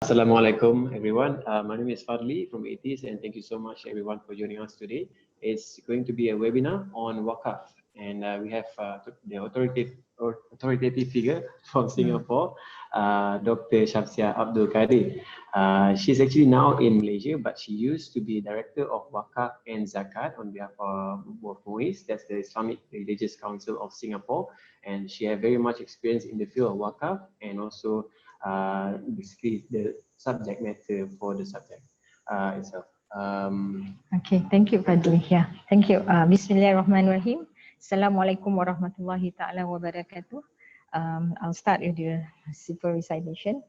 Assalamualaikum everyone. My name is Fadli from Ethis, and thank you so much everyone for joining us today. It's going to be a webinar on Wakaf, and we have the authoritative figure from Singapore, Dr. Shamsia Abdul Kadir. She's actually now in Malaysia, but she used to be director of Wakaf and Zakat on behalf of MUIS, that's the Islamic Religious Council of Singapore, and she has very much experience in the field of Wakaf and also basically the subject matter for the subject itself. Okay, thank you, Fadli. Yeah, thank you. Bismillahirrahmanirrahim. Assalamualaikum warahmatullahi ta'ala wabarakatuh. I'll start with the simple recitation.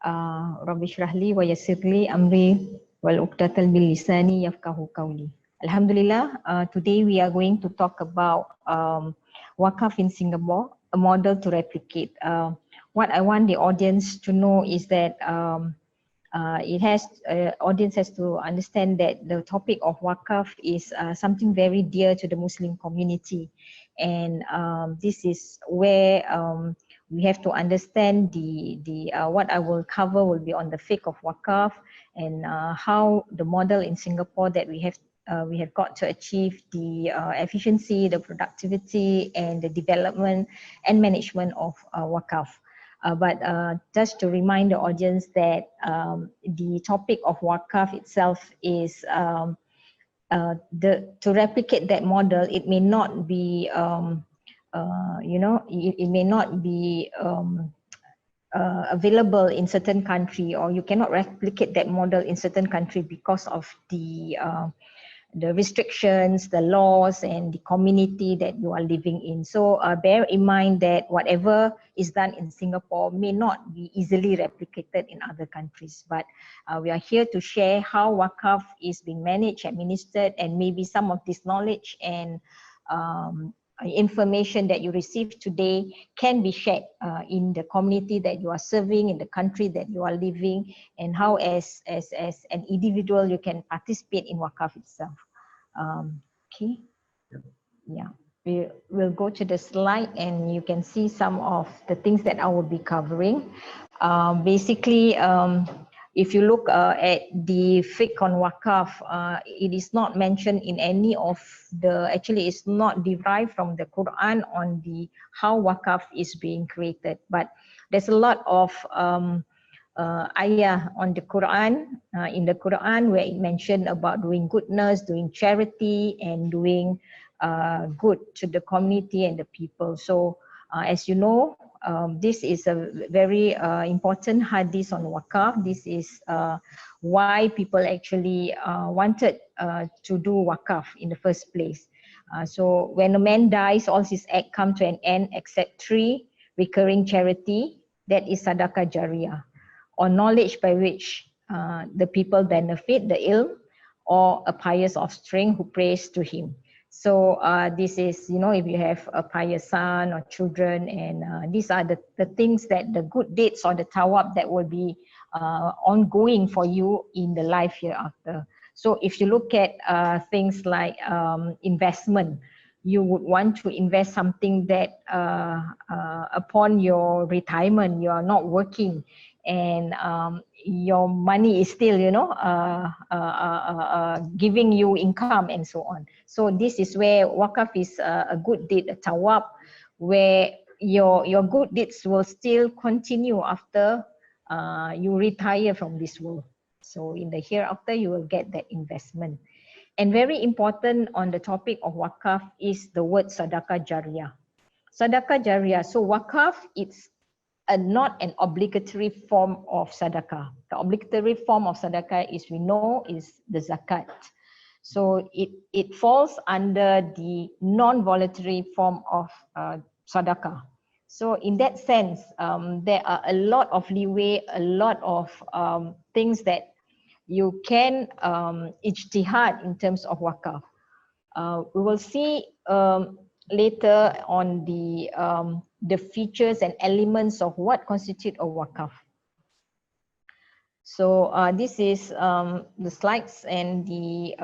Rabbi shrahli wa yassirli amri wal uqdatal bil lisani yafqahu qawli. Alhamdulillah, today we are going to talk about Wakaf in Singapore, a model to replicate. What I want the audience to know is that audience has to understand that the topic of Wakaf is something very dear to the Muslim community, and this is where we have to understand the what I will cover will be on the fiqh of Wakaf and how the model in Singapore that we have got to achieve the efficiency, the productivity, and the development and management of Wakaf. But just to remind the audience that the topic of Wakaf itself is to replicate that model. It may not be, it may not be available in certain country, or you cannot replicate that model in certain country because of the restrictions, the laws, and the community that you are living in. So bear in mind that whatever is done in Singapore may not be easily replicated in other countries. But we are here to share how Wakaf is being managed, administered, and maybe some of this knowledge and information that you receive today can be shared in the community that you are serving, in the country that you are living, and how as an individual you can participate in Wakaf itself. Okay, yeah, we will go to the slide and you can see some of the things that I will be covering. Basically, if you look at the fiqh on Wakaf, it is not mentioned in any of the, actually it's not derived from the Quran on the how Wakaf is being created, but there's a lot of ayah on the Quran, in the Quran, where it mentioned about doing goodness, doing charity, and doing good to the community and the people. So as you know, this is a very important hadith on Wakaf. This is why people actually wanted to do Wakaf in the first place. So when a man dies, all his acts come to an end except 3 recurring charity, that is sadaqah jariyah, or knowledge by which the people benefit, the ilm, or a pious offspring who prays to him. So this is, you know, if you have a pious son or children, and these are the things that the good deeds or the tawab that will be ongoing for you in the life hereafter. So if you look at things like investment, you would want to invest something that upon your retirement, you are not working, and your money is still, you know, giving you income and so on. So this is where Wakaf is a good deed, a tawab, where your good deeds will still continue after you retire from this world. So in the hereafter, you will get that investment. And very important on the topic of Wakaf is the word sadaqah jariyah. Sadaqah jariyah. So Wakaf, it's not an obligatory form of sadaqah. The obligatory form of sadaqah is, we know, is the zakat. So it falls under the non-voluntary form of sadaqah. So in that sense, there are a lot of leeway, a lot of things that you can ijtihad in terms of Wakaf. We will see later on the features and elements of what constitute a Wakaf. So this is the slides and the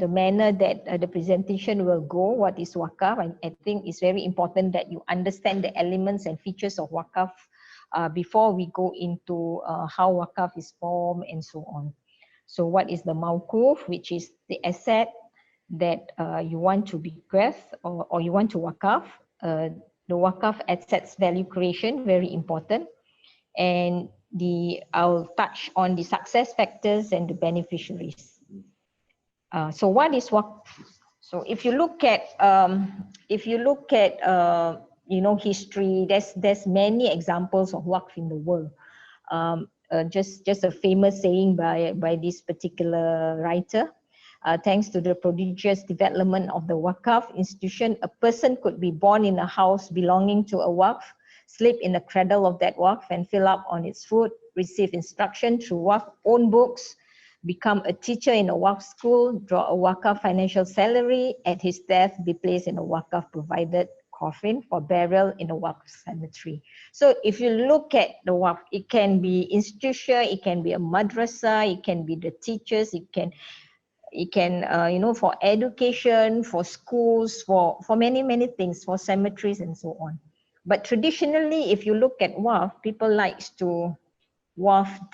manner that the presentation will go. What is Wakaf? I think it's very important that you understand the elements and features of Wakaf before we go into how Wakaf is formed and so on. So what is the mawquf, which is the asset that you want to bequeath or you want to Wakaf. The Wakaf assets value creation, very important. And I'll touch on the success factors and the beneficiaries. So what is Waqf? So if you look at history, there's many examples of Waqf in the world. Just a famous saying by this particular writer. Thanks to the prodigious development of the Wakaf institution, a person could be born in a house belonging to a Waqf, sleep in the cradle of that Waqf and fill up on its food, receive instruction through Waqf own books, become a teacher in a Waqf school, draw a Wakaf financial salary, at his death be placed in a Wakaf provided coffin for burial in a Waqf cemetery. So if you look at the Waqf, it can be institution, it can be a madrasah, it can be the teachers, it can for education, for schools, for many things, for cemeteries and so on. But traditionally, if you look at Waqf, people likes to Wakaf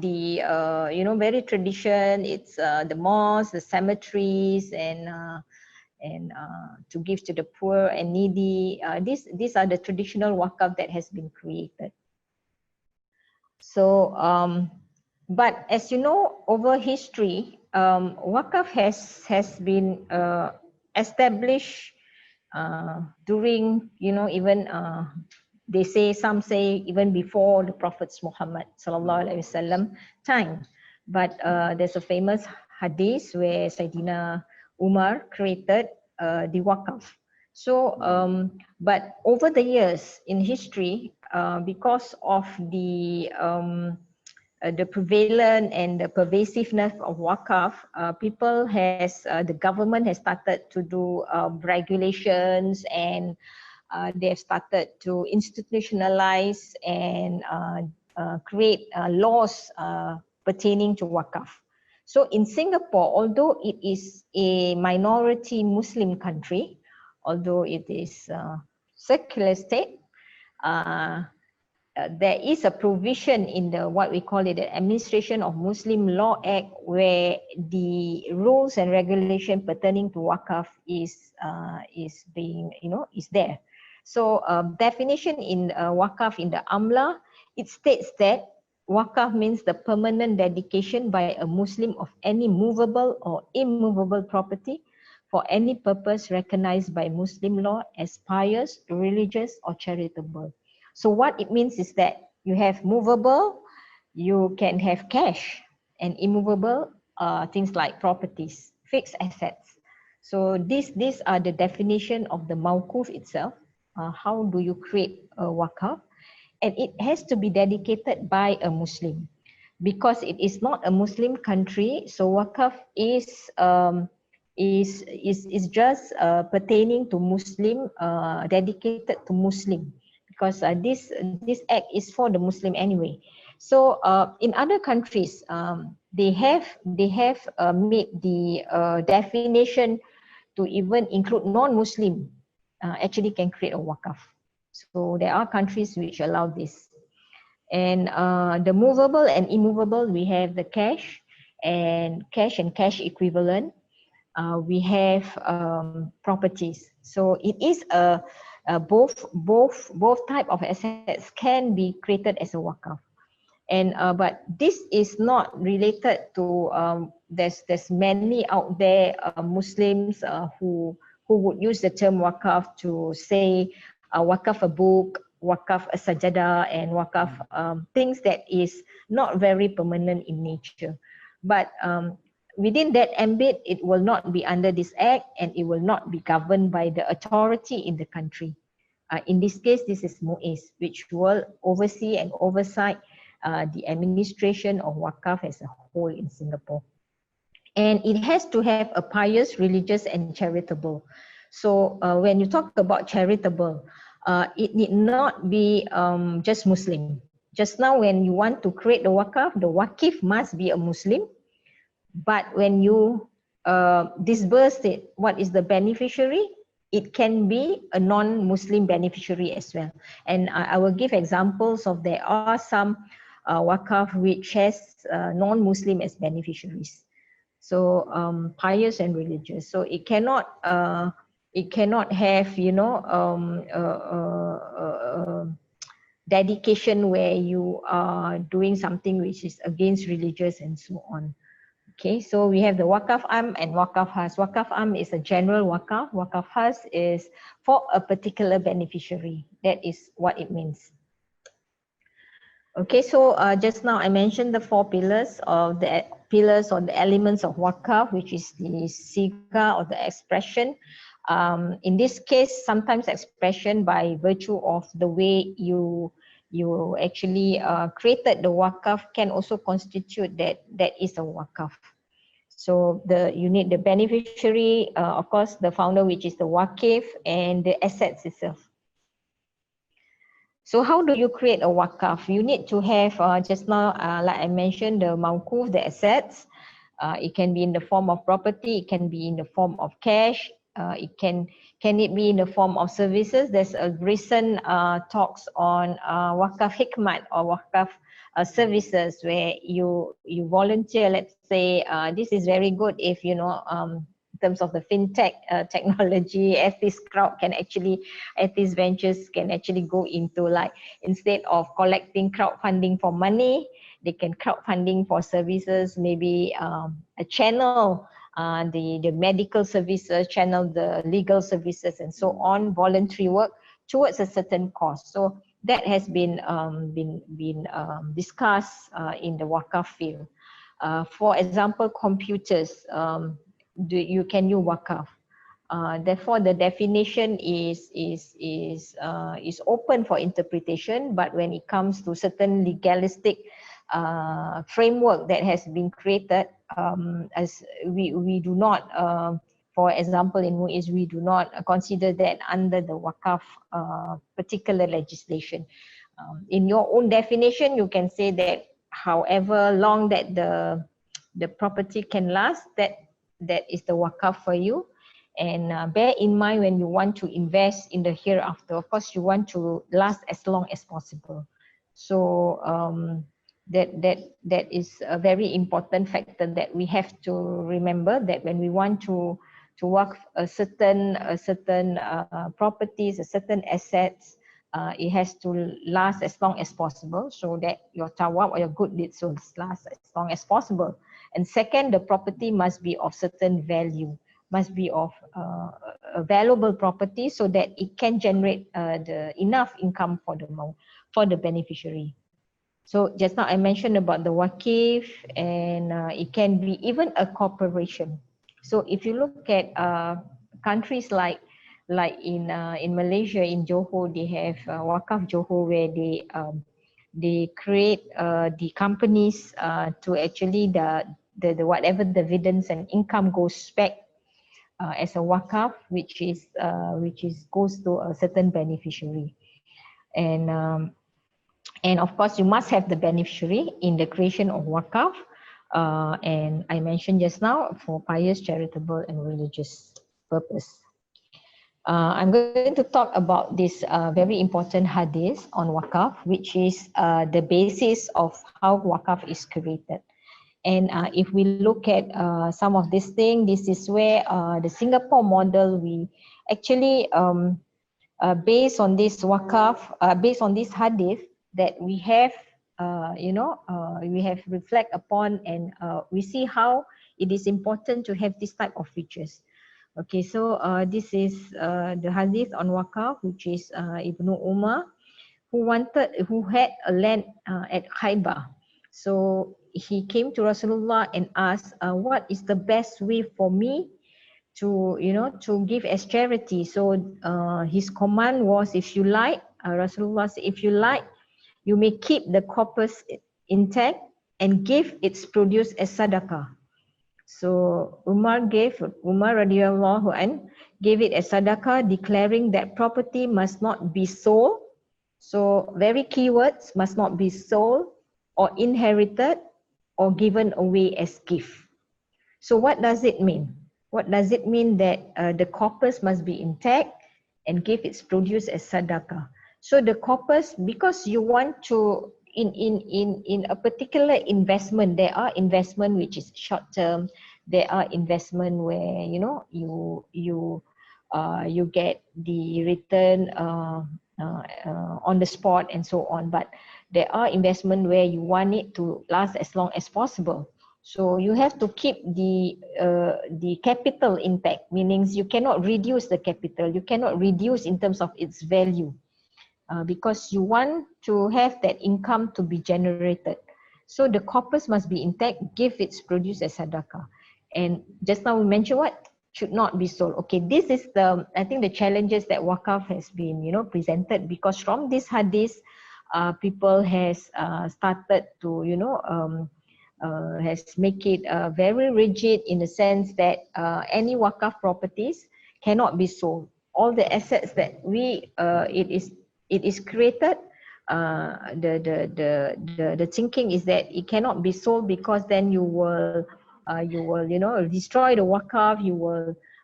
the very tradition. It's the mosques, the cemeteries, and to give to the poor and needy. These are the traditional Wakaf that has been created. So, but as you know, over history, Wakaf has been established during, even some say even before the Prophet Muhammad sallallahu alaihi wasallam time. But there's a famous hadith where Sayyidina Umar created the Wakaf. So, but over the years in history, because of the prevalent and the pervasiveness of Wakaf, the government has started to do regulations, and they have started to institutionalize and create laws pertaining to Wakaf. So in Singapore, although it is a minority Muslim country, although it is a secular state, there is a provision in what we call it, the Administration of Muslim Law Act, where the rules and regulation pertaining to Wakaf is there. So definition in Wakaf in the Amla, it states that Wakaf means the permanent dedication by a Muslim of any movable or immovable property for any purpose recognized by Muslim law as pious, religious, or charitable. So what it means is that you have movable, you can have cash, and immovable things like properties, fixed assets. So these are the definition of the mawquf itself. How do you create a wakaf? And it has to be dedicated by a Muslim, because it is not a Muslim country. So wakaf is just pertaining to Muslim, dedicated to Muslim, because this act is for the Muslim anyway. So in other countries, they have made the definition to even include non-Muslim actually can create a wakaf. So there are countries which allow this. And the movable and immovable, we have the cash and cash equivalent. We have properties. So it is both type of assets can be created as a wakaf. And but this is not related to there's many out there Muslims who would use the term wakaf to say wakaf a book, wakaf a sajada, and wakaf things that is not very permanent in nature. But within that ambit, it will not be under this act, and it will not be governed by the authority in the country. In this case, this is MUIS, which will oversee and oversight the administration of wakaf as a whole in Singapore. And it has to have a pious, religious, and charitable. So when you talk about charitable, it need not be just Muslim. Just now, when you want to create the wakif must be a Muslim. But when you disburse it, what is the beneficiary? it can be a non-Muslim beneficiary as well. And I will give examples of there are some Wakaf which has non-Muslim as beneficiaries. So pious and religious. So it cannot have, dedication where you are doing something which is against religious and so on. Okay, so we have the Wakaf Am and Wakaf Has. Wakaf Am is a general Wakaf. Wakaf Has is for a particular beneficiary. That is what it means. Okay, so just now I mentioned the 4 pillars or the elements of Wakaf, which is the Siga or the expression. In this case, sometimes expression by virtue of the way you actually created the Wakaf can also constitute that is a Wakaf. So you need the beneficiary, of course, the founder, which is the Waqf, and the assets itself. So how do you create a Wakaf? You need to have, just now, like I mentioned, the Mawquf, the assets. It can be in the form of property, it can be in the form of cash, can it be in the form of services? There's a recent talks on Wakaf Hikmat or Wakaf services where you volunteer. Let's say this is very good if in terms of the fintech technology. Ethis ventures can actually go into, like, instead of collecting crowdfunding for money, they can crowdfunding for services, maybe a channel, the medical services, channel the legal services, and so on, voluntary work towards a certain cause. So that has been discussed in the Wakaf field. For example, computers, you can use Wakaf. Therefore, the definition is open for interpretation, but when it comes to certain legalistic framework that has been created, as we do not, for example, in MUIS, we do not consider that under the Wakaf particular legislation. In your own definition, you can say that however long that the property can last, that is the Wakaf for you. And bear in mind, when you want to invest in the hereafter, of course, you want to last as long as possible. So that is a very important factor that we have to remember, that when we want to work a certain properties, a certain assets, it has to last as long as possible, so that your tawab or your good deeds will last as long as possible. And second, the property must be of certain value, must be of a valuable property, so that it can generate the enough income for the beneficiary. So just now I mentioned about the Waqf, and it can be even a corporation. So if you look at countries like in Malaysia, in Johor, they have Wakaf Johor, where they create the companies to actually the whatever dividends and income goes back as a Wakaf, which goes to a certain beneficiary. And of course, you must have the beneficiary in the creation of Wakaf. And I mentioned just now, for pious, charitable, and religious purpose. I'm going to talk about this very important hadith on Wakaf, which is the basis of how Wakaf is created. And if we look at some of these things, this is where the Singapore model, we actually, based on this Wakaf, based on this hadith, that we have, we have reflect upon, and we see how it is important to have this type of features. Okay, so this is the hadith on Wakaf, which is Ibnu Umar, who had a land at Khaybar. So he came to Rasulullah and asked, what is the best way for me to give as charity? So his command was, if you like, Rasulullah said, if you like, you may keep the corpus intact and give its produce as sadaqah. So Umar radiallahu anh gave it as sadaqah, declaring that property must not be sold. So very key words, must not be sold or inherited or given away as gift. So what does it mean? What does it mean that the corpus must be intact and give its produce as sadaqah? So the corpus, because you want to, in a particular investment, there are investment which is short term, there are investment where you get the return on the spot and so on. But there are investment where you want it to last as long as possible. So you have to keep the capital intact, meaning you cannot reduce the capital, you cannot reduce in terms of its value, because you want to have that income to be generated. So the corpus must be intact, give its produce as sadaqah. And just now we mentioned what should not be sold. Okay, this is I think the challenges that Wakaf has been presented, because from this hadith, people has started to has make it very rigid in the sense that any Wakaf properties cannot be sold. All the assets that it is created, the thinking is that it cannot be sold, because then you will destroy the Wakaf.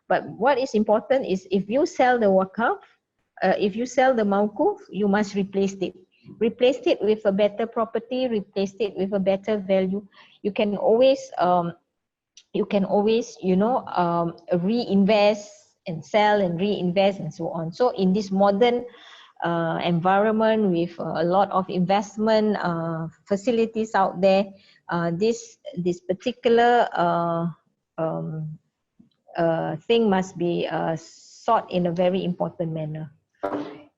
But what is important is, if you sell the Wakaf, if you sell the Mawquf, you must replace it with a better property, replace it with a better value. You can always reinvest and sell and reinvest and so on. So in this modern environment with a lot of investment facilities out there, this particular thing must be sought in a very important manner.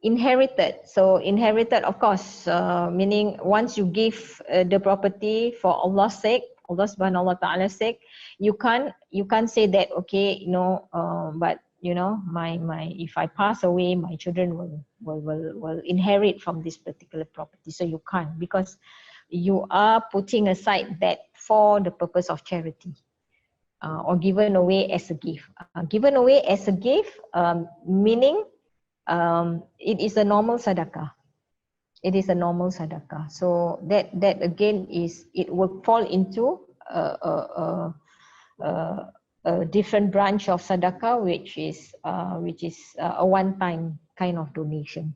Inherited. So inherited, of course, meaning once you give the property for Allah's sake, Allah subhanahu wa ta'ala's sake, you can't say that, okay, but my if I pass away, my children will inherit from this particular property. So you can't, because you are putting aside that for the purpose of charity, or given away as a gift. Given away as a gift, meaning it is a normal sadaqah. It is a normal sadaqah. So that again it will fall into a different branch of sadaqah, which is a one-time kind of donation.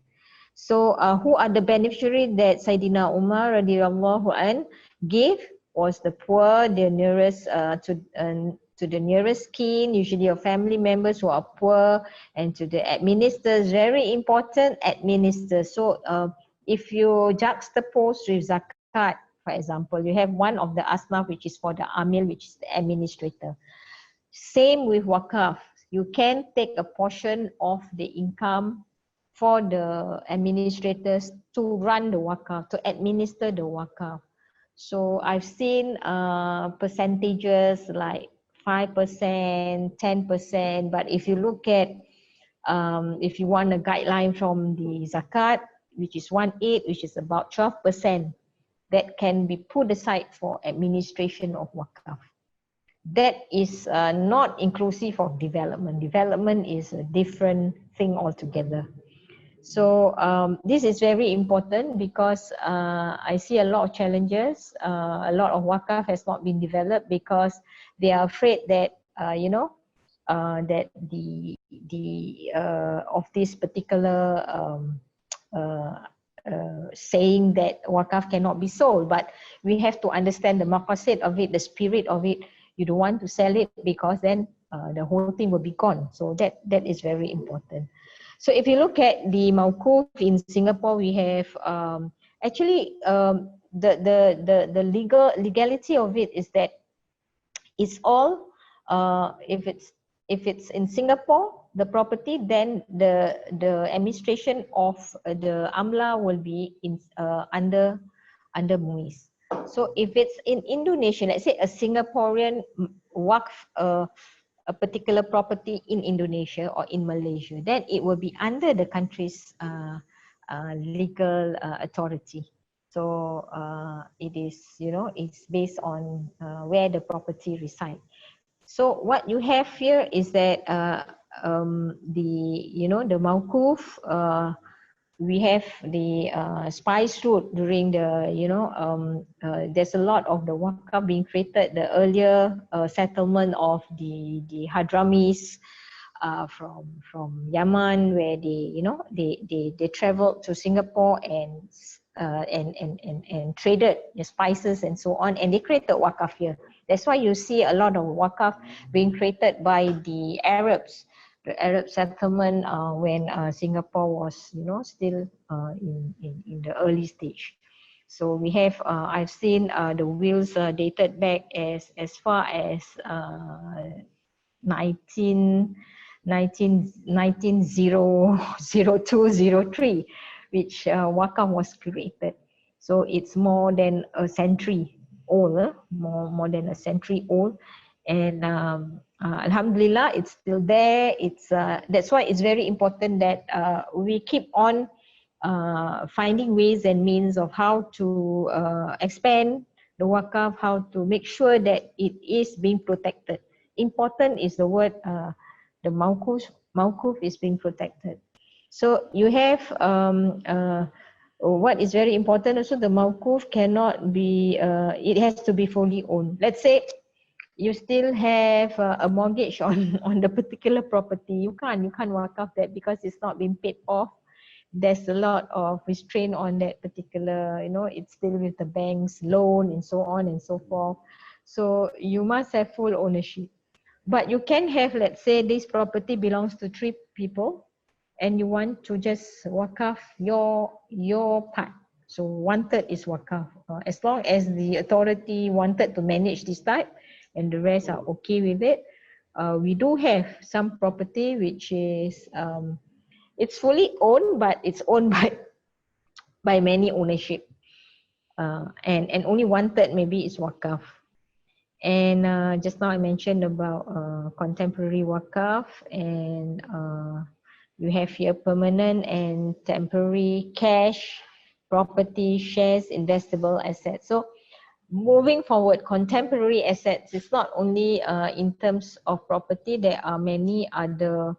So who are the beneficiaries that Sayyidina Umar radhiyallahu an gave? Was the poor, the nearest to the nearest kin, usually your family members who are poor, and to the administrators, very important, administrators. So if you juxtapose with zakat, for example, you have one of the asnaf, which is for the amil, which is the administrator. Same with wakaf. You can take a portion of the income for the administrators to run the wakaf, to administer the wakaf. So I've seen percentages like 5%, 10%, but if you look at, if you want a guideline from the zakat, which is 1/8, which is about 12%, that can be put aside for administration of wakaf. That is not inclusive of development. Development is a different thing altogether. So this is very important, because I see a lot of challenges. A lot of wakaf has not been developed because they are afraid that that of this particular saying that wakaf cannot be sold. But we have to understand the maqasid of it, the spirit of it. You don't want to sell it, because then the whole thing will be gone. So that is very important. So if you look at the mawquf in Singapore, we have actually the legality of it is that it's all if it's in Singapore, the property, then the administration of the amla will be in under MUIS. So if it's in Indonesia, let's say a Singaporean waqf a particular property in Indonesia or in Malaysia, then it will be under the country's legal authority. So it is, it's based on where the property resides. So what you have here is that the mawquf we have the spice route during the, there's a lot of the wakaf being created, the earlier settlement of the Hadramis from Yaman, where they traveled to Singapore and traded the spices and so on, and they created wakaf here. That's why you see a lot of wakaf being created by the Arabs, the Arab settlement when Singapore was, still in the early stage. So we have, I've seen the wills dated back as far as 1902-03, which Wakaf was created. So it's more than a century old, more than a century old. And Alhamdulillah, it's still there. It's that's why it's very important that we keep on finding ways and means of how to expand the Wakaf, how to make sure that it is being protected. Important is the word, the mawkuf is being protected. So you have what is very important also, the mawkuf cannot be, it has to be fully owned. Let's say you still have a mortgage on the particular property. You can't wakaf that because it's not been paid off. There's a lot of restraint on that particular, it's still with the bank's loan and so on and so forth. So you must have full ownership. But you can have, let's say, this property belongs to 3 people and you want to just wakaf your part. So 1/3 is wakaf. As long as the authority wanted to manage this type and the rest are okay with it. We do have some property which is, it's fully owned, but it's owned by many ownership. And only 1/3 maybe is wakaf. And just now I mentioned about contemporary wakaf, and you have here permanent and temporary cash, property, shares, investable assets. So moving forward, contemporary assets is not only in terms of property. There are many other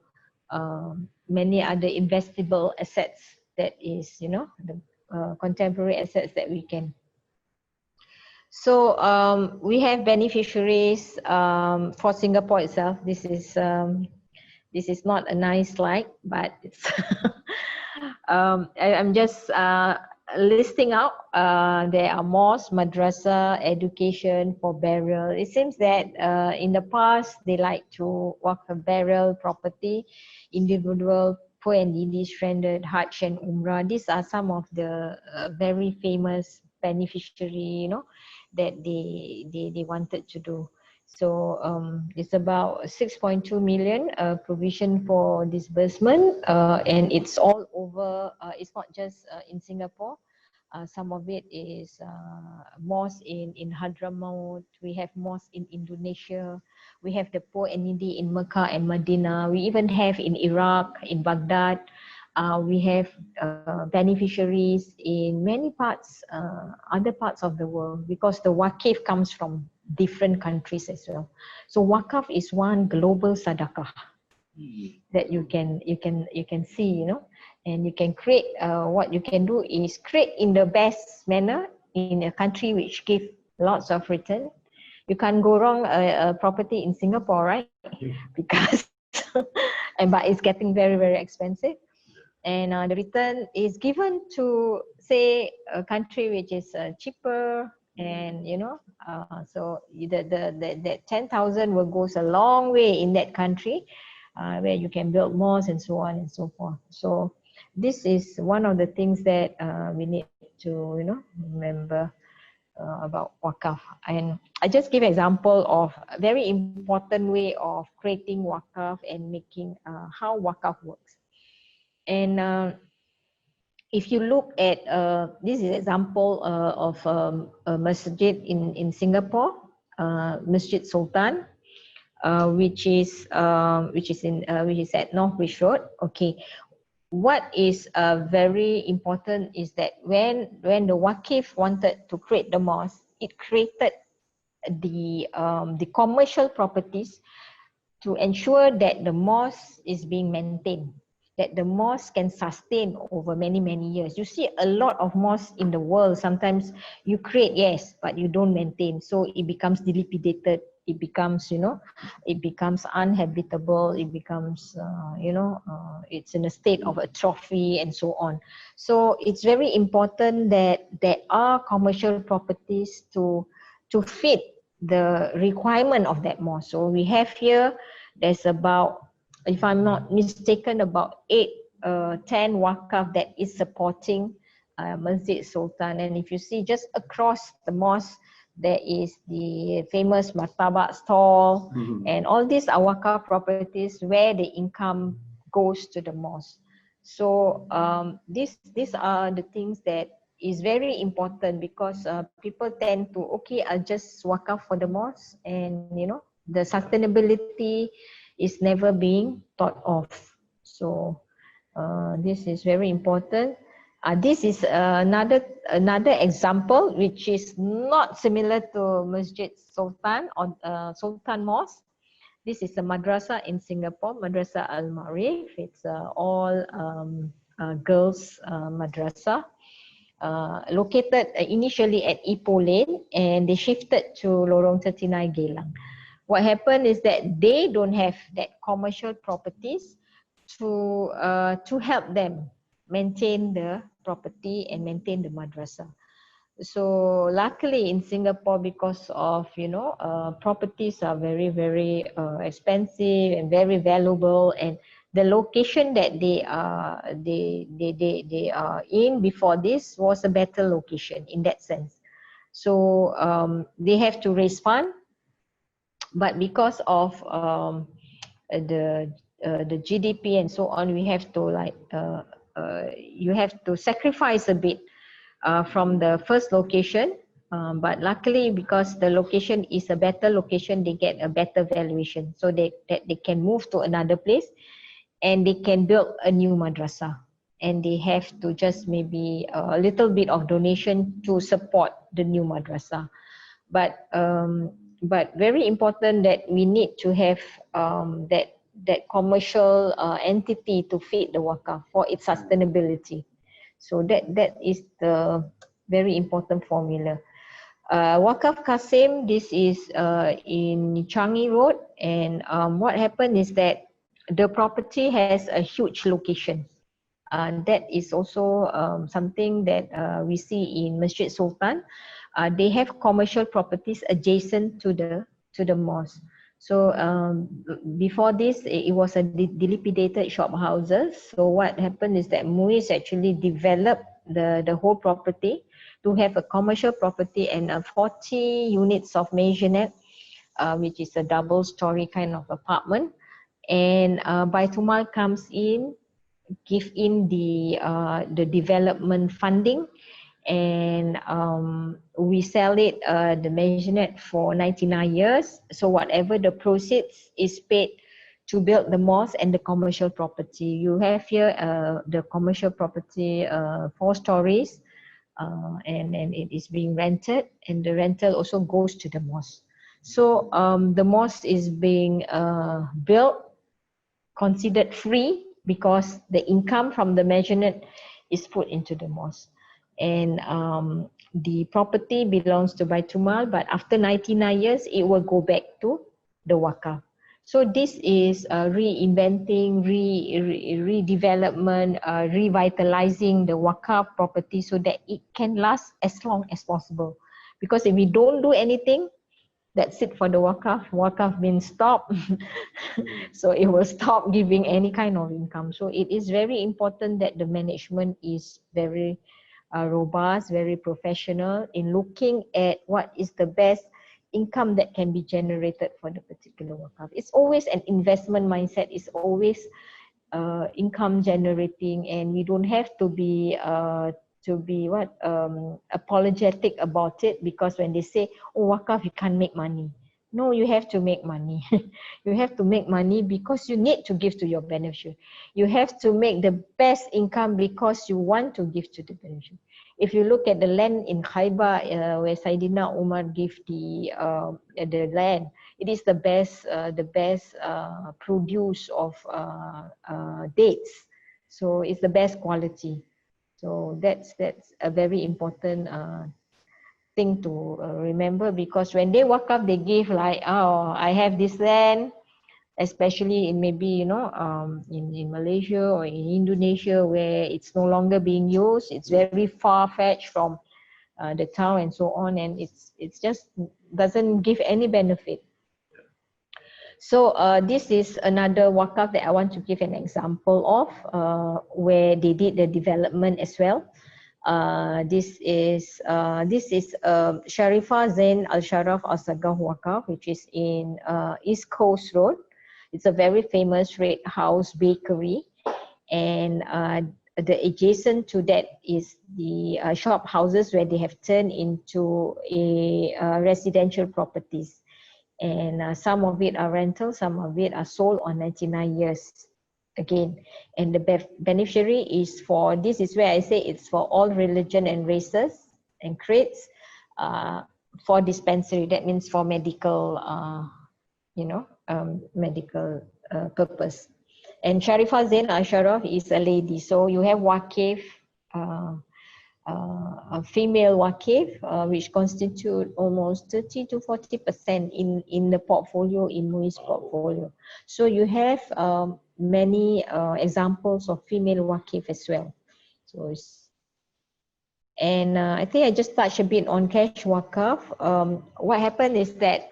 investable assets that is, the contemporary assets that we can. So we have beneficiaries for Singapore itself. This is not a nice slide, but it's I'm just listing out. There are mosques, madrasah, education for burial. It seems that in the past they like to work for burial property, individual, poor and needy, stranded, Hajj and Umrah. These are some of the very famous beneficiary, that they wanted to do. So it's about 6.2 million provision for disbursement, and it's all over. It's not just in Singapore. Some of it is mosque in Hadramaut. We have mosque in Indonesia. We have the poor and needy in Mecca and Medina. We even have in Iraq, in Baghdad. We have beneficiaries in many parts, other parts of the world, because the Waqf comes from different countries as well. So Waqf is one global sadaqah that you can see, and you can create. What you can do is create in the best manner in a country which give lots of return. You can't go wrong a property in Singapore, right? Because but it's getting very, very expensive. And the return is given to, say, a country which is cheaper, and so that 10,000 will goes a long way in that country, where you can build mosques and so on and so forth. So this is one of the things that we need to remember about wakaf. And I just give example of a very important way of creating wakaf and making how wakaf works. And if you look at this is example of a masjid in Singapore, Masjid Sultan, which is at North Bridge Road. Okay, what is very important is that when the Waqf wanted to create the mosque, it created the commercial properties to ensure that the mosque is being maintained. that the mosque can sustain over many, many years. You see a lot of mosques in the world. Sometimes you create, yes, but you don't maintain. So it becomes dilapidated. It becomes, it becomes uninhabitable. It becomes, it's in a state of atrophy and so on. So it's very important that there are commercial properties to fit the requirement of that mosque. So we have here, there's about, if I'm not mistaken, about 10 wakaf that is supporting Masjid Sultan. And if you see just across the mosque, there is the famous martabak stall, and all these are wakaf properties where the income goes to the mosque. So these are the things that is very important, because people tend to, okay, I'll just wakaf for the mosque, and the sustainability is never being thought of. So this is very important. This is another example which is not similar to Masjid Sultan or Sultan Mosque. This is a madrasah in Singapore, Madrasah Al-Maarif. It's all girls madrasah, located initially at Ipoh Lane, and they shifted to Lorong 39 Geylang. What happened is that they don't have that commercial properties to help them maintain the property and maintain the madrasah. So luckily in Singapore, because of properties are very, very expensive and very valuable, and the location that they are in before this was a better location in that sense. So they have to raise fund, but because of the GDP and so on, we have to you have to sacrifice a bit from the first location, but luckily because the location is a better location, they get a better valuation, so they can move to another place and they can build a new madrasah, and they have to just maybe a little bit of donation to support the new madrasah. But very important that we need to have that commercial entity to feed the wakaf for its sustainability. So that is the very important formula. Wakaf Kassim, this is in Changi Road, and what happened is that the property has a huge location. That is also something that we see in Masjid Sultan. They have commercial properties adjacent to the mosque. So before this, it was a dilapidated shop houses. So what happened is that MUIS actually developed the whole property to have a commercial property and 40 units of maisonette, which is a double story kind of apartment. And Baitumal comes in, give in the development funding, and we sell it, the maisonette, for 99 years. So whatever the proceeds is paid to build the mosque and the commercial property. You have here the commercial property, 4 stories, and it is being rented, and the rental also goes to the mosque. So the mosque is being built, considered free, because the income from the maisonette is put into the mosque. And the property belongs to Baitumal, but after 99 years, it will go back to the wakaf. So this is reinventing, redevelopment, revitalizing the wakaf property so that it can last as long as possible. Because if we don't do anything, that's it for the wakaf. Wakaf been stopped, so it will stop giving any kind of income. So it is very important that the management is very robust, very professional in looking at what is the best income that can be generated for the particular wakaf. It's always an investment mindset. It's always income generating, and we don't have to be apologetic about it, because when they say, oh, wakaf, you can't make money. No, you have to make money. You have to make money because you need to give to your beneficiary. You have to make the best income because you want to give to the beneficiary. If you look at the land in Khaibar, where Saidina Umar gave the land, it is the best produce of dates. So it's the best quality. So that's a very important thing to remember, because when they wakaf, they give like, oh, I have this land, especially in maybe, you know, in Malaysia or in Indonesia, where it's no longer being used. It's very far-fetched from the town and so on, and it's just doesn't give any benefit. So this is another wakaf that I want to give an example of, where they did the development as well. This is Sharifah Zain Alsharoff Alsagoff Wakaf, which is in East Coast Road. It's a very famous red house bakery, and the adjacent to that is the shop houses where they have turned into a residential properties. And some of it are rental, some of it are sold on 99 years again. And the beneficiary is for, this is where I say it's for all religion and races and creeds, for dispensary. That means for medical, medical purpose. And Sharifah Zain Alsharoff is a lady. So you have Waqf, a female Waqf, which constitute almost 30 to 40% in the portfolio, in MUIS portfolio. So you have many examples of female Waqf as well. So and I think I just touched a bit on cash wakaf. What happened is that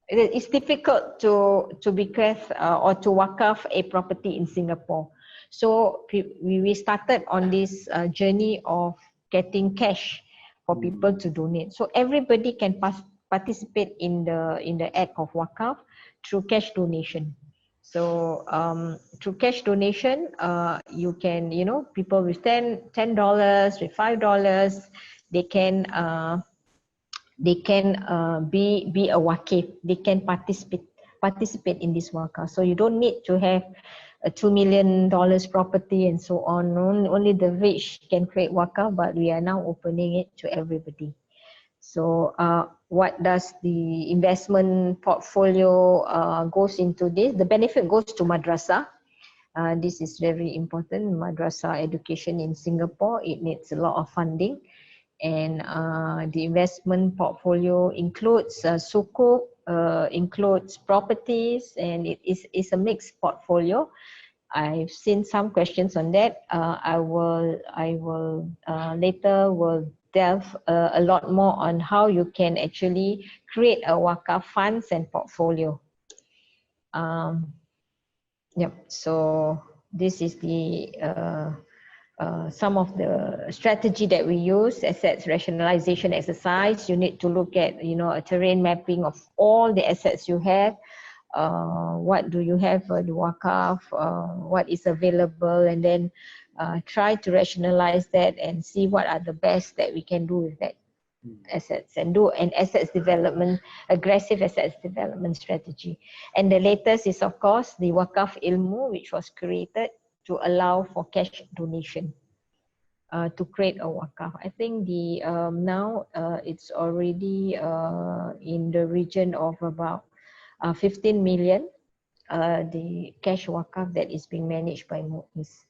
it's difficult to bequeath or to wakaf a property in Singapore. So we started on this journey of getting cash for people to donate. So everybody can participate in the act of wakaf through cash donation. So through cash donation, you can, you know, people with $10, with $5, they can be a wakif. They can participate in this wakaf. So you don't need to have a $2 million property and so on. Only the rich can create wakaf, but we are now opening it to everybody. So what does the investment portfolio goes into this? The benefit goes to madrasah. This is very important. Madrasah education in Singapore, it needs a lot of funding. And the investment portfolio includes sukuk, includes properties, and it is a mixed portfolio. I've seen some questions on that. I will later will delve a lot more on how you can actually create a wakaf funds and portfolio. So this is the some of the strategy that we use. Assets rationalization exercise. You need to look at, you know, a terrain mapping of all the assets you have. What do you have for the wakaf, what is available, and then try to rationalize that and see what are the best that we can do with that assets, and do an assets development, aggressive assets development strategy. And the latest is, of course, the Wakaf Ilmu, which was created to allow for cash donation to create a wakaf. I think the now it's already in the region of about 15 million, the cash wakaf that is being managed by MUIS.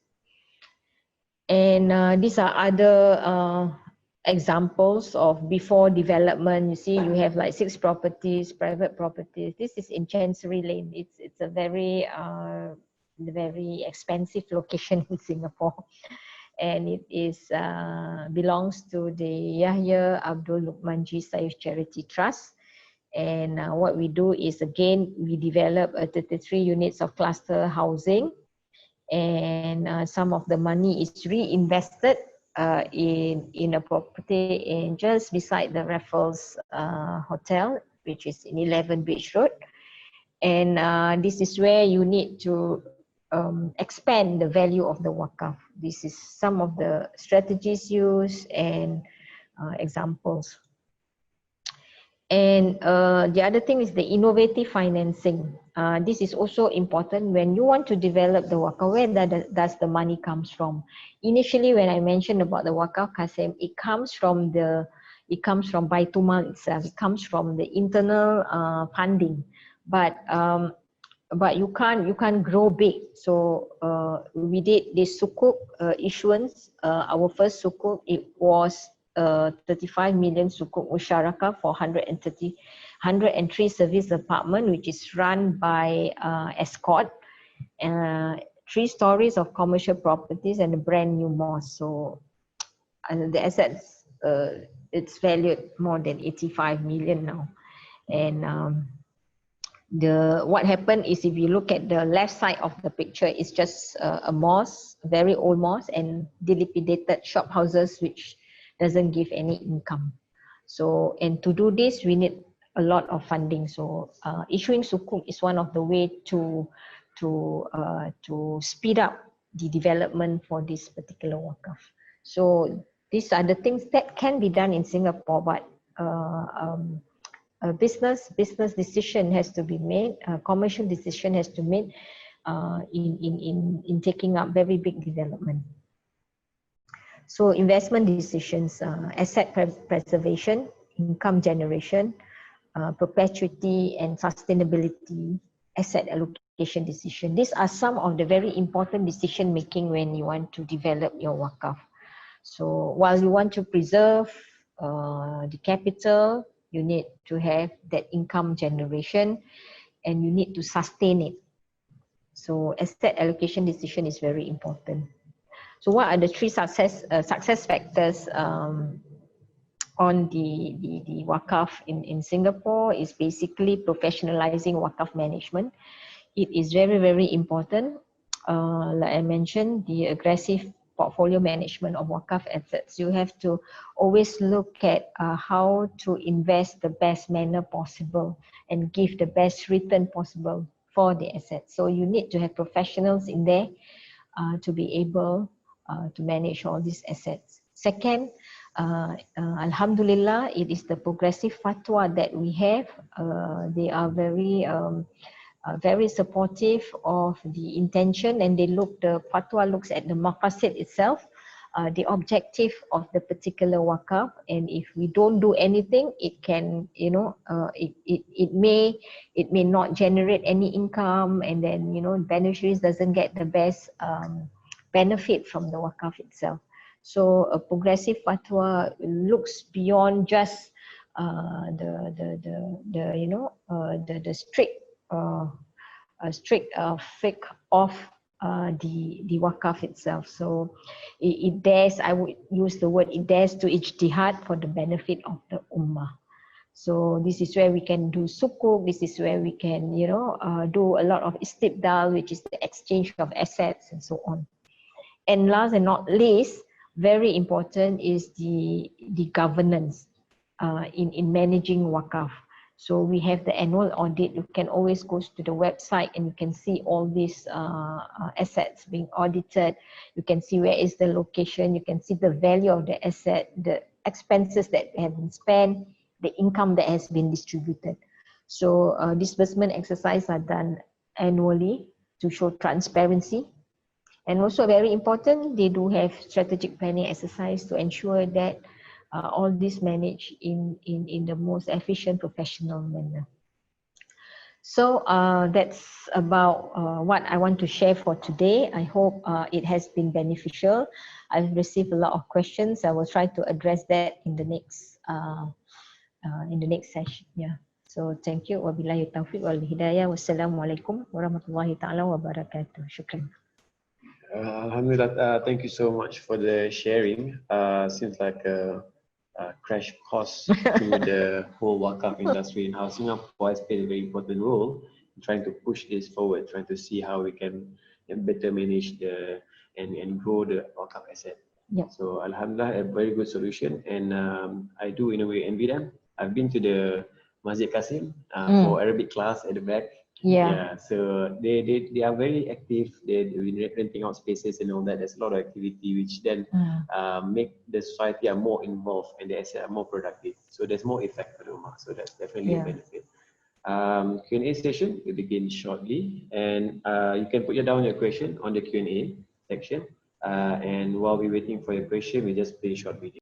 And these are other examples of before development. You see, you have like 6 properties, private properties. This is in Chancery Lane. It's a very expensive location in Singapore, and it is belongs to the Yahya Abdul Lukmanji Saif Charity Trust. And what we do is, again, we develop 33 units of cluster housing, and some of the money is reinvested in a property in just beside the Raffles Hotel, which is in 11 Beach Road. And this is where you need to expand the value of the wakaf. This is some of the strategies used and examples. And the other thing is the innovative financing. This is also important when you want to develop the wakaf. Where does the money comes from? Initially, when I mentioned about the Wakaf Kassim, it comes from Baitul Mal itself. It comes from the internal funding. But but you can't grow big. So we did this sukuk issuance. Our first sukuk, it was 35 million sukuk musyarakah for 103 service apartment, which is run by Escort. 3 stories of commercial properties and a brand new mosque. So the assets, it's valued more than 85 million now. And what happened is, if you look at the left side of the picture, it's just a mosque, very old mosque, and dilapidated shop houses which doesn't give any income. So, and to do this, we need a lot of funding. So issuing sukuk is one of the way to speed up the development for this particular wakaf. So these are the things that can be done in Singapore, but a business decision has to be made, commercial decision has to be made in taking up very big development. So investment decisions, asset preservation, income generation, perpetuity and sustainability, asset allocation decision. These are some of the very important decision making when you want to develop your wakaf. So while you want to preserve the capital, you need to have that income generation and you need to sustain it. So asset allocation decision is very important. So what are the 3 success factors on the wakaf in Singapore? Is basically professionalizing wakaf management. It is very, very important. Like I mentioned, the aggressive portfolio management of wakaf assets. You have to always look at how to invest the best manner possible and give the best return possible for the assets. So you need to have professionals in there to be able to manage all these assets. Second, Alhamdulillah, it is the progressive fatwa that we have. They are very supportive of the intention, and the fatwa looks at the maqasid itself, the objective of the particular wakaf, and if we don't do anything, it can, it may not generate any income, and then beneficiaries doesn't get the best benefit from the wakaf itself. So a progressive fatwa looks beyond just the strict fiqh of the wakaf itself. So it dares, I would use the word, it dares to ijtihad for the benefit of the ummah. So this is where we can do sukuk, this is where we can do a lot of istibdal, which is the exchange of assets and so on. And last and not least, very important is the governance in managing wakaf. So we have the annual audit. You can always go to the website and you can see all these assets being audited. You can see where is the location. You can see the value of the asset, the expenses that have been spent, the income that has been distributed. So disbursement exercises are done annually to show transparency. And also very important, they do have strategic planning exercise to ensure that all this managed in the most efficient, professional manner. So that's about what I want to share for today. I hope it has been beneficial. I've received a lot of questions. I will try to address that in the next session. Yeah. So thank you. Wabillahi taufiq wal hidayah. Wassalamualaikum warahmatullahi taala wabarakatuh. Shukran. Alhamdulillah, thank you so much for the sharing. Seems like a crash course to the whole wakaf industry and how Singapore has played a very important role in trying to push this forward, trying to see how we can better manage and grow the wakaf asset. Yeah. So Alhamdulillah, a very good solution, and I do in a way envy them. I've been to the Masjid Kassim for Arabic class at the back. Yeah, so they are very active. They're renting out spaces and all that. There's a lot of activity which then make the society are more involved and the assets are more productive. So there's more effect for the ummah. So that's definitely a benefit. Q&A session will begin shortly, and you can put down your question on the Q&A section. And while we're waiting for your question, we just play a short video.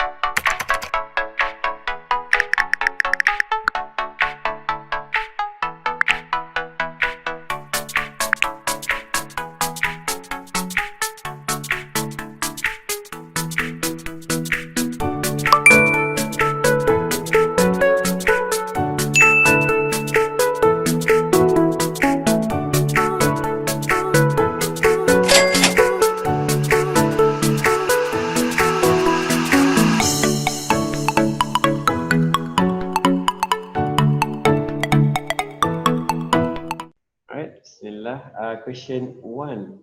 Alhamdulillah. Question one.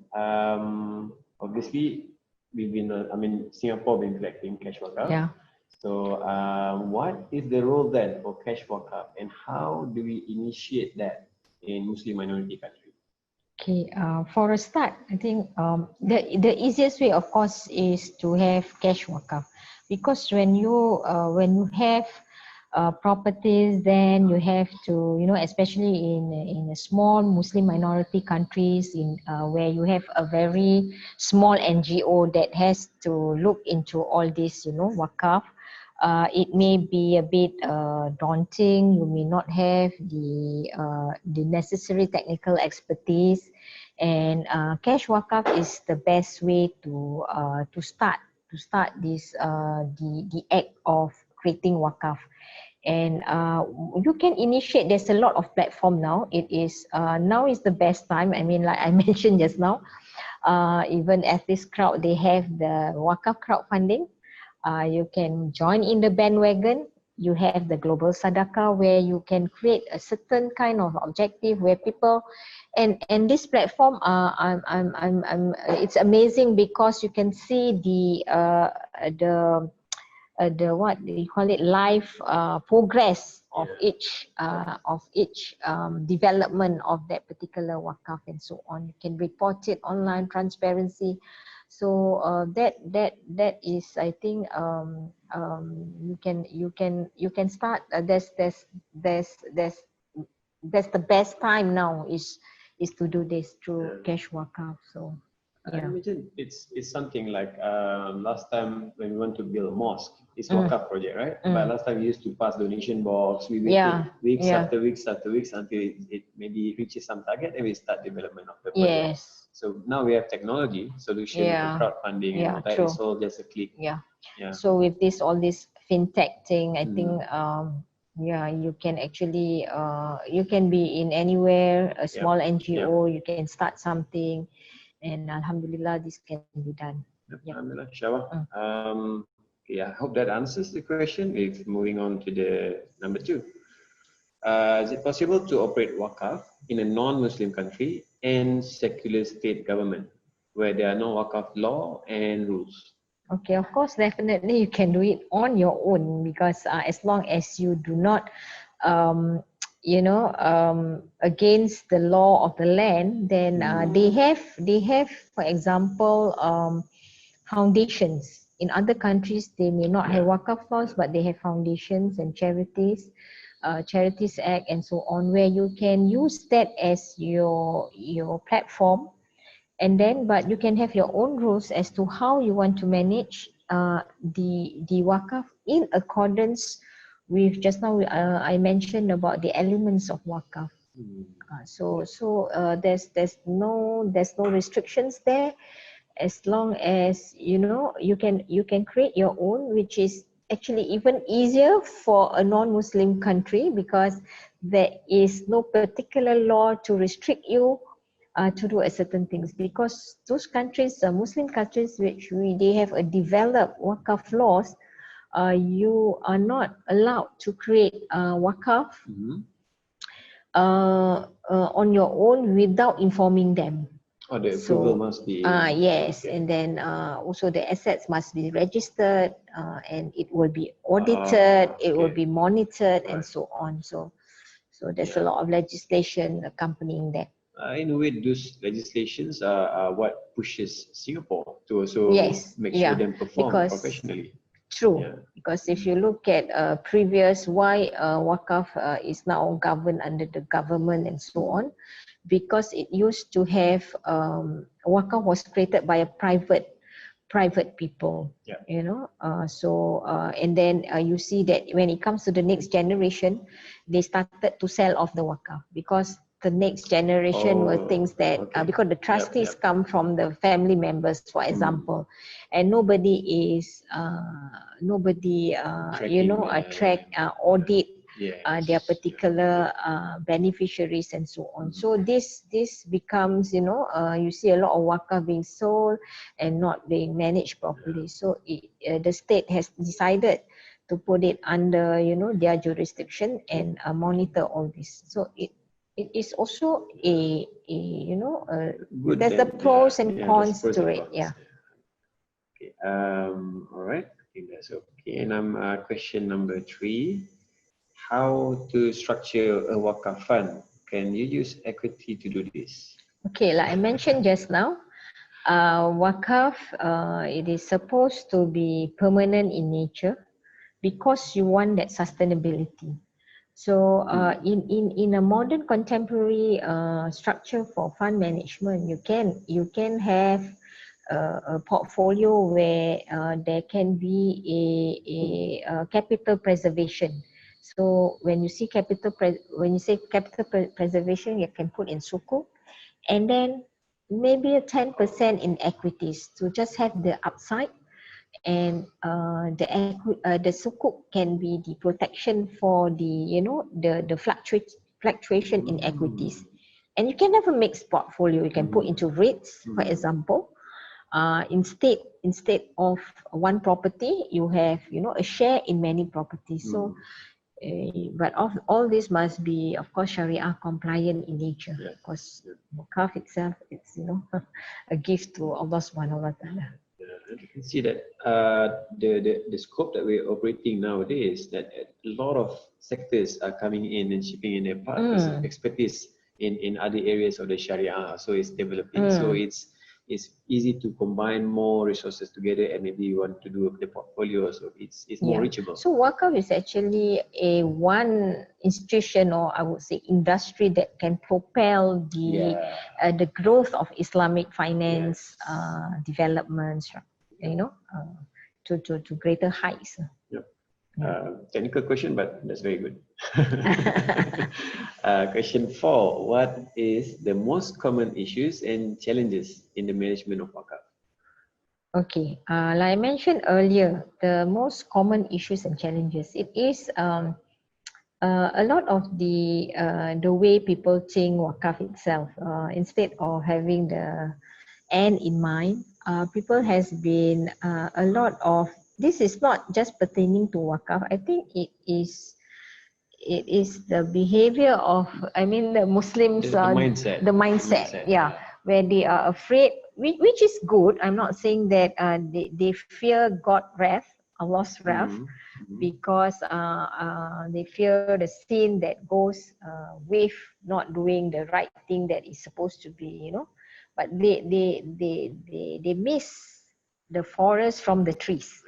Obviously, we've been, Singapore been collecting cash wakaf. Yeah. So, what is the role then for cash wakaf, and how do we initiate that in Muslim minority countries? Okay, for a start, I think the easiest way, of course, is to have cash wakaf, because when you have properties, then you have to, especially in a small Muslim minority countries, in where you have a very small NGO that has to look into all this, wakaf. It may be a bit daunting. You may not have the necessary technical expertise, and cash wakaf is the best way to start this the act of creating wakaf. And you can initiate. There's a lot of platform now. It is now is the best time. I mean, like I mentioned just now, even Ethis crowd, they have the wakaf crowdfunding. You can join in the bandwagon. You have the global sadaqah, where you can create a certain kind of objective where people, and this platform, it's amazing, because you can see the what do you call it, live progress of each development of that particular wakaf and so on. You can report it online, transparency. So that is, I think, you can start. That's the best time now is to do this through cash wakaf. So I imagine it's something like last time when we went to build a mosque, it's Wakaf project, right? But last time we used to pass donation box. We waited weeks after weeks after weeks until it maybe reaches some target, and we start development of the project. Yes. So now we have technology solution for crowdfunding, and all that. It's all just a click. So with all this fintech thing, I think you can actually you can be in anywhere, a small NGO. You can start something, and alhamdulillah, this can be done. Alhamdulillah, inshallah. I hope that answers the question. We're moving on to the number 2. Is it possible to operate wakaf in a non-Muslim country and secular state government where there are no wakaf law and rules? Okay, of course, definitely you can do it on your own, because as long as you do not against the law of the land, then they have, for example, foundations. In other countries, they may not have wakaf laws, but they have foundations and charities act and so on, where you can use that as your platform. And then, but you can have your own rules as to how you want to manage the wakaf in accordance with, just now I mentioned about the elements of wakaf. So there's no restrictions there, as long as you can create your own, which is actually even easier for a non-Muslim country, because there is no particular law to restrict you to do a certain things, because those countries, Muslim countries, which they have a developed wakaf laws, you are not allowed to create wakaf on your own without informing them. The approval must be... yes, and then also the assets must be registered, and it will be audited, it will be monitored, and so on. So there's a lot of legislation accompanying that. In a way, those legislations are what pushes Singapore to also make sure them perform professionally. True, because if you look at previous, why wakaf is now governed under the government and so on, because it used to have wakaf was created by a private people, and then you see that when it comes to the next generation, they started to sell off the wakaf, because the next generation were things that because the trustees come from the family members, for example, and nobody is audit their particular beneficiaries and so on. So this becomes, you see a lot of wakaf being sold and not being managed properly. So the state has decided to put it under their jurisdiction and monitor all this. So it is also a Good there's the then, pros and there's cons pros to and it. cons. Yeah. Okay. All right. I think that's okay. And question number 3. How to structure a Wakaf fund? Can you use equity to do this? Okay, like I mentioned just now, Wakaf, it is supposed to be permanent in nature because you want that sustainability. So in a modern contemporary structure for fund management, you can have a portfolio where there can be a capital preservation. So when you see preservation, you can put in sukuk, and then maybe a 10% in equities to just have the upside, and the sukuk can be the protection for the fluctuation in equities. And you can have a mixed portfolio. You can put into REITs, for example. Instead of one property, you have a share in many properties. So but all this must be, of course, Sharia compliant in nature. Because Wakaf itself, it's a gift to Allah Subhanahu wa Taala. You can see that the scope that we're operating nowadays, that a lot of sectors are coming in and shipping in their part expertise in other areas of the Sharia. So it's developing. So it's easy to combine more resources together, and maybe you want to do the portfolio, so it's more reachable. So Wakaf is actually a one institution, or I would say industry, that can propel the growth of Islamic finance developments, to greater heights. Technical question, but that's very good. Question 4. What is the most common issues and challenges in the management of Wakaf? Okay, like I mentioned earlier, the most common issues and challenges, it is a lot of the way people think Wakaf itself. Instead of having the end in mind, people has been a lot of, this is not just pertaining to Wakaf. I think it is the behavior of, the Muslims, the mindset, where they are afraid, which is good. I'm not saying that they fear God's wrath, Allah's wrath, because they fear the sin that goes with not doing the right thing that is supposed to be, but they miss the forest from the trees.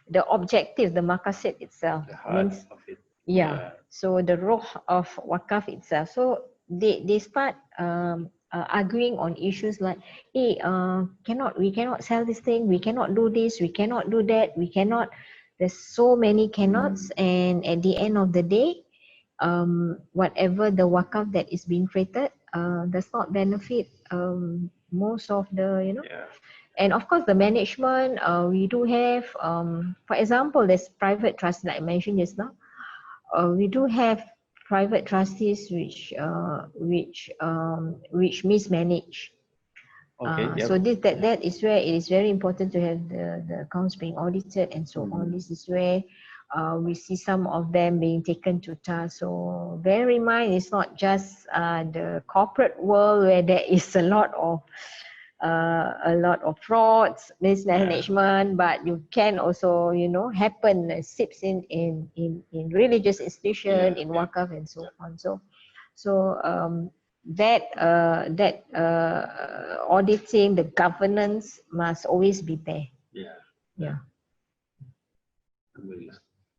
The objective, the maqasid itself, means so the roh of Wakaf itself. So they start arguing on issues like, hey, we cannot sell this thing, we cannot do this, we cannot do that, we cannot. There's so many cannots, and at the end of the day, whatever the Wakaf that is being created does not benefit most of the, And of course, the management, we do have, for example, there's private trust, like I mentioned just now. We do have private trustees which mismanage. So that is where it is very important to have the accounts being audited, and so on. This is where we see some of them being taken to task. So bear in mind, it's not just the corporate world where there is a lot of frauds, mismanagement, but you can also, happen, seeps in religious institution, in Wakaf, and so on. So that auditing, the governance must always be there.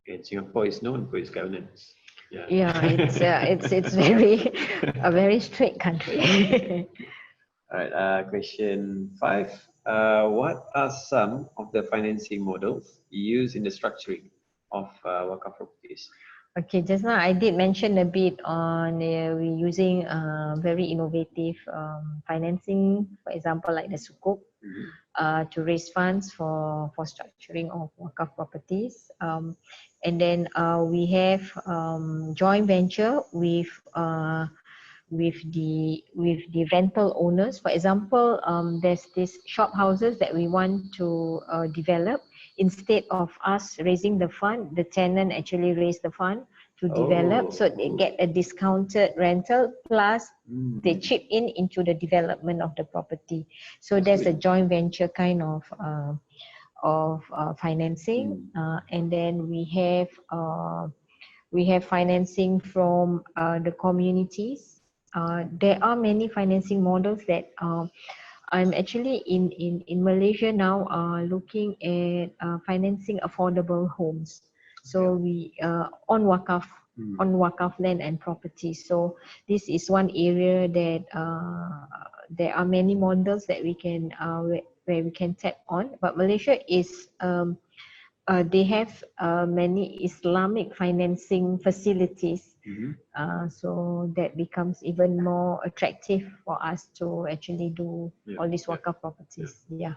And Singapore is known for its governance. It's a very strict country. All right, question 5. What are some of the financing models used in the structuring of Wakaf properties? Okay, just now I did mention a bit on we're using very innovative financing, for example, like the sukuk, to raise funds for structuring of Wakaf properties. And then we have joint venture with the rental owners. For example, there's these shop houses that we want to develop. Instead of us raising the fund, the tenant actually raised the fund to develop, so they get a discounted rental plus they chip in into the development of the property. So there's a joint venture kind of financing, and then we have financing from the communities. There are many financing models that I'm actually in Malaysia now looking at financing affordable homes. So we on Wakaf land and property. So this is one area that there are many models that we can where we can tap on. But Malaysia is they have many Islamic financing facilities. So that becomes even more attractive for us to actually do all these Wakaf properties. Yeah.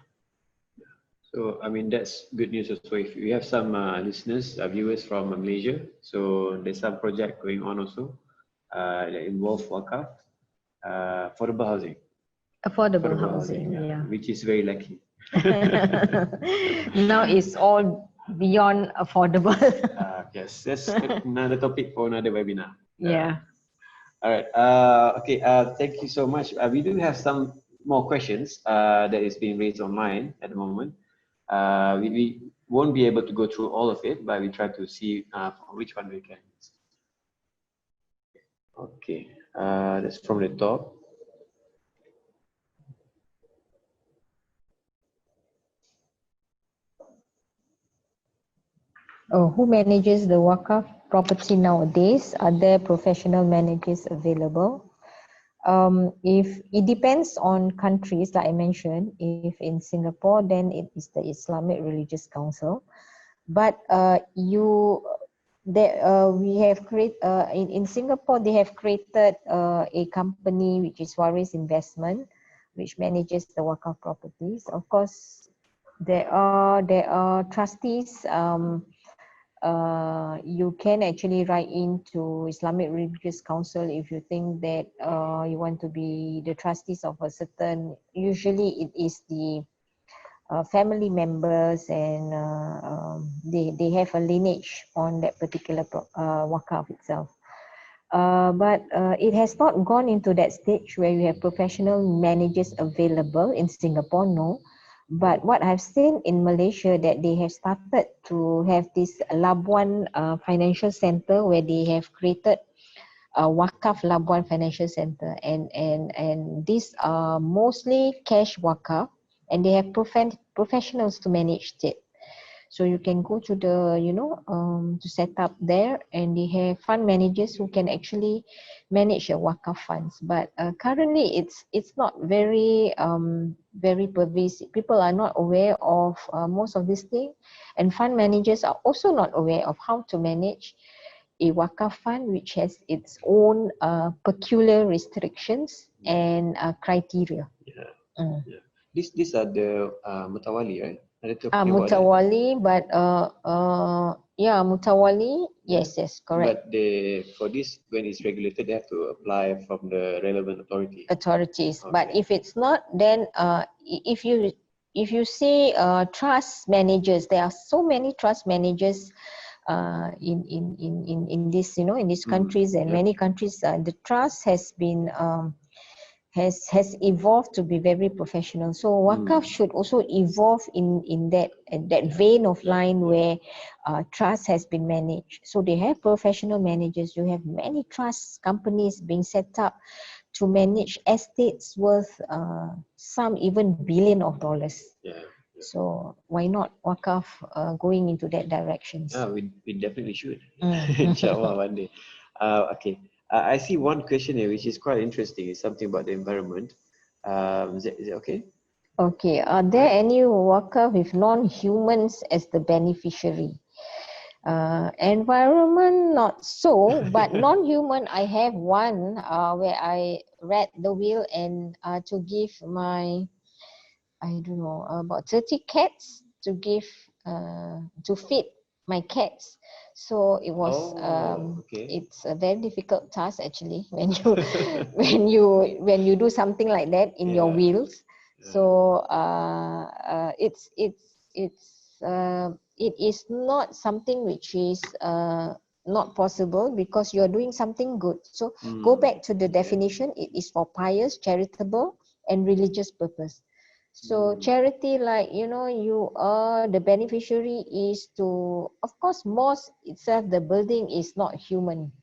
So, I mean, that's good news also. If we have some listeners, viewers from Malaysia, so there's some project going on also that involve Wakaf, affordable housing. Affordable housing, yeah. Which is very lucky. Now it's all beyond affordable. Yes, that's another topic for another webinar. Yeah. All right. Okay. Thank you so much. We do have some more questions that is being raised online at the moment. We won't be able to go through all of it, but we try to see which one we can. Okay. That's from the top. Who manages the Wakaf property nowadays? Are there professional managers available? If it depends on countries, like I mentioned, if in Singapore, then it is the Islamic Religious Council. But we have created in Singapore, they have created a company which is Waris Investment, which manages the Wakaf properties. Of course, there are trustees. You can actually write into Islamic Religious Council if you think that you want to be the trustees of a certain, usually it is the family members, and they have a lineage on that particular Wakaf itself. But it has not gone into that stage where you have professional managers available in Singapore, no. But what I've seen in Malaysia, that they have started to have this Labuan Financial Center, where they have created a Wakaf Labuan Financial Center, and these are mostly cash Wakaf, and they have professionals to manage it. So you can go to the, to set up there, and they have fund managers who can actually manage the Wakaf funds. But currently, it's not very very pervasive. People are not aware of most of these things, and fund managers are also not aware of how to manage a Wakaf fund, which has its own peculiar restrictions and criteria. Yeah. These are the mutawali, right? Mutawali, but yeah, mutawali, yes, correct. But for this, when it's regulated, they have to apply from the relevant authorities. Okay. But if it's not, then if you see trust managers, there are so many trust managers in this, in these countries, and many countries, the trust has been has evolved to be very professional. So Wakaf should also evolve in that vein of line where trust has been managed. So they have professional managers. You have many trust companies being set up to manage estates worth some even billion of dollars. So why not Wakaf going into that direction? We definitely should. Inshallah one day. Okay. I see one question here which is quite interesting. It's something about the environment. Is it okay? Okay. Are there any Wakaf with non-humans as the beneficiary? Environment, not so, but non-human, I have one where I read the will and to give my, I don't know, about 30 cats to give to feed my cats. So it was it's a very difficult task actually when you when you do something like that in your wills. So it is not something which is not possible because you're doing something good. So go back to the definition. It is for pious, charitable, and religious purpose. So charity, like, you know, you are the beneficiary is to, of course, mosque itself, the building is not human.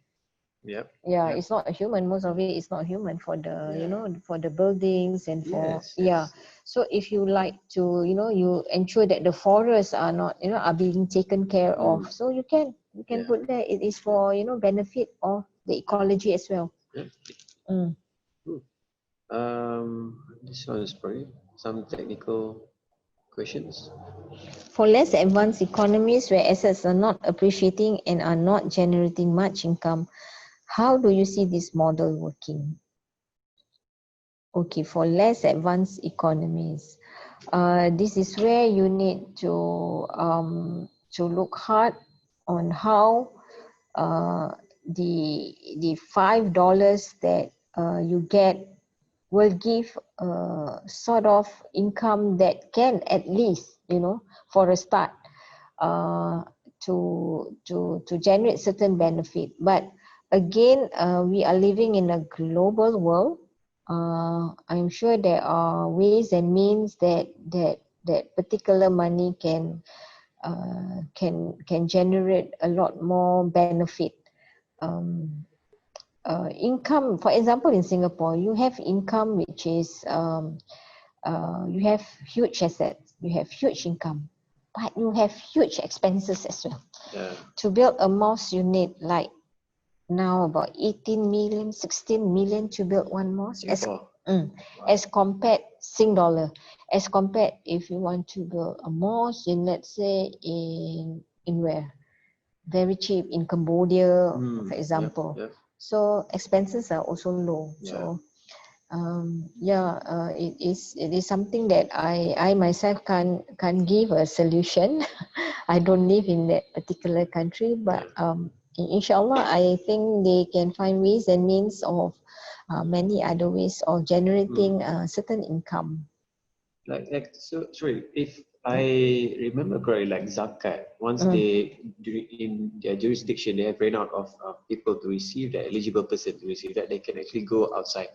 Yep. Yeah, Yep. it's not human. Most of it is not human for the, you know, for the buildings and for, Yes, yeah. yes. So if you like to, you know, you ensure that the forests are not, you know, are being taken care of. So you can Yeah. put there. It is for, you know, benefit of the ecology as well. Yep. Mm. This one is probably some technical questions. For less advanced economies where assets are not appreciating and are not generating much income, how do you see this model working? Okay, for less advanced economies, this is where you need to look hard on how the $5 that you get will give sort of income that can at least, you know, for a start, to generate certain benefit. But again, we are living in a global world. I'm sure there are ways and means that particular money can generate a lot more benefit. Income, for example, in Singapore, you have income which is you have huge assets, you have huge income, but you have huge expenses as well. Yeah. To build a mosque, you need like now about 18 million, 16 million to build one mosque. As compared Sing dollar, as compared if you want to build a mosque in, let's say, in where? Very cheap in Cambodia, for example. Yep. So expenses are also low. So it is something that I myself can't give a solution. I don't live in that particular country, but inshallah, I think they can find ways and means of many other ways of generating certain income. So sorry, if I remember correctly, like zakat, once they in their jurisdiction they have ran out of people to receive that, eligible person to receive that, they can actually go outside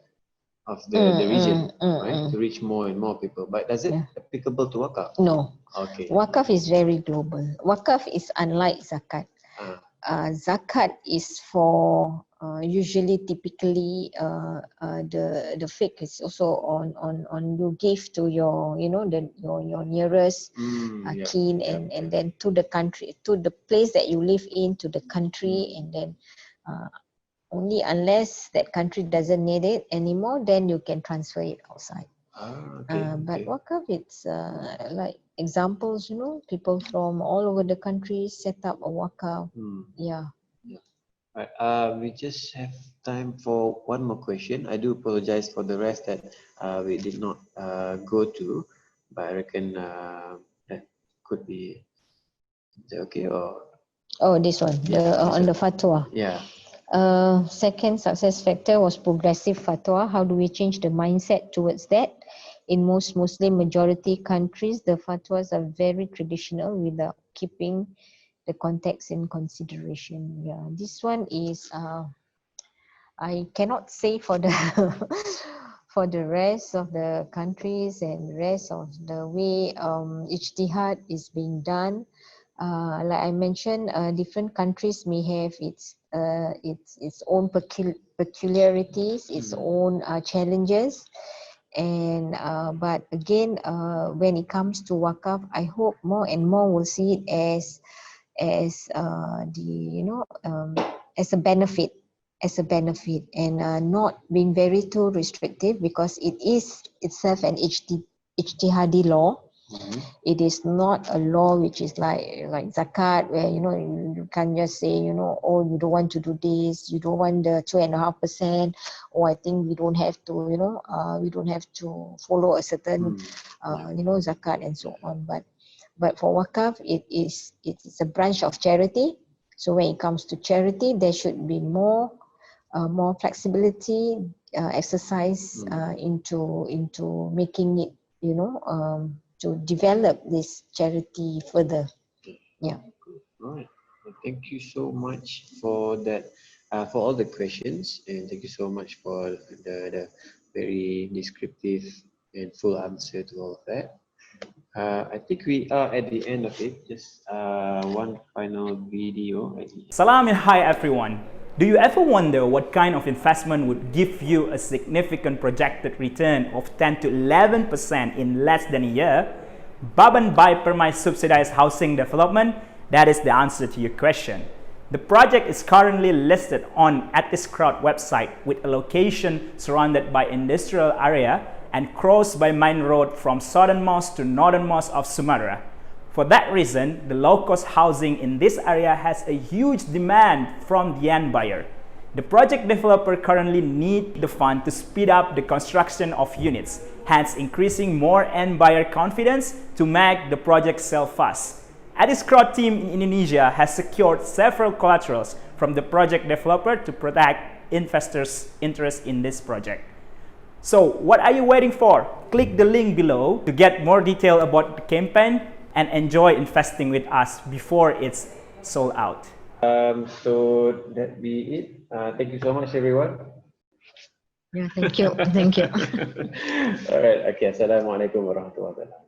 of the region, right, to reach more and more people. But does it applicable to wakaf? No. Okay. Wakaf is very global. Wakaf is unlike zakat. Zakat is for usually, typically, the fiqh is also on you give to your, you know, your nearest kin, and then to the country, to the place that you live in, to the country, and then only unless that country doesn't need it anymore, then you can transfer it outside. But wakaf, it's like examples, you know, people from all over the country set up a wakaf. Right. We just have time for one more question. I do apologize for the rest that we did not go to, but I reckon that could be okay. Or this one, on the fatwa. Second success factor was progressive fatwa. How do we change the mindset towards that? In most Muslim majority countries, the fatwas are very traditional without keeping the context in consideration. This one is I cannot say for the for the rest of the countries and rest of the way ijtihad is being done. Like I mentioned, different countries may have its own peculiarities, its own challenges. And but again, when it comes to wakaf, I hope more and more will see it as as a benefit, and not being very too restrictive, because it is itself an ijtihadi law. It is not a law which is like zakat, where, you know, you can't just say, you know, oh, you don't want to do this, you don't want the 2.5%, or I think we don't have to, you know, we don't have to follow a certain you know, zakat and so on. But for wakaf, it's a branch of charity. So when it comes to charity, there should be more flexibility exercise into making it, you know, to develop this charity further. Right. Thank you so much for that, for all the questions, and thank you so much for the very descriptive and full answer to all of that. I think we are at the end of it. Just one final video. Salam and hi everyone. Do you ever wonder what kind of investment would give you a significant projected return of 10 to 11% in less than a year? Baban by permai subsidized housing development? That is the answer to your question. The project is currently listed on Ethis website with a location surrounded by industrial area and crossed by main road from southernmost to northernmost of Sumatra. For that reason, the low-cost housing in this area has a huge demand from the end buyer. The project developer currently needs the fund to speed up the construction of units, hence increasing more end buyer confidence to make the project sell fast. Ethis team in Indonesia has secured several collaterals from the project developer to protect investors' interest in this project. So, what are you waiting for? Click the link below to get more detail about the campaign and enjoy investing with us before it's sold out. So that be it. Thank you so much, everyone. Yeah, thank you. Thank you. All right. Okay. Assalamualaikum warahmatullahi wabarakatuh.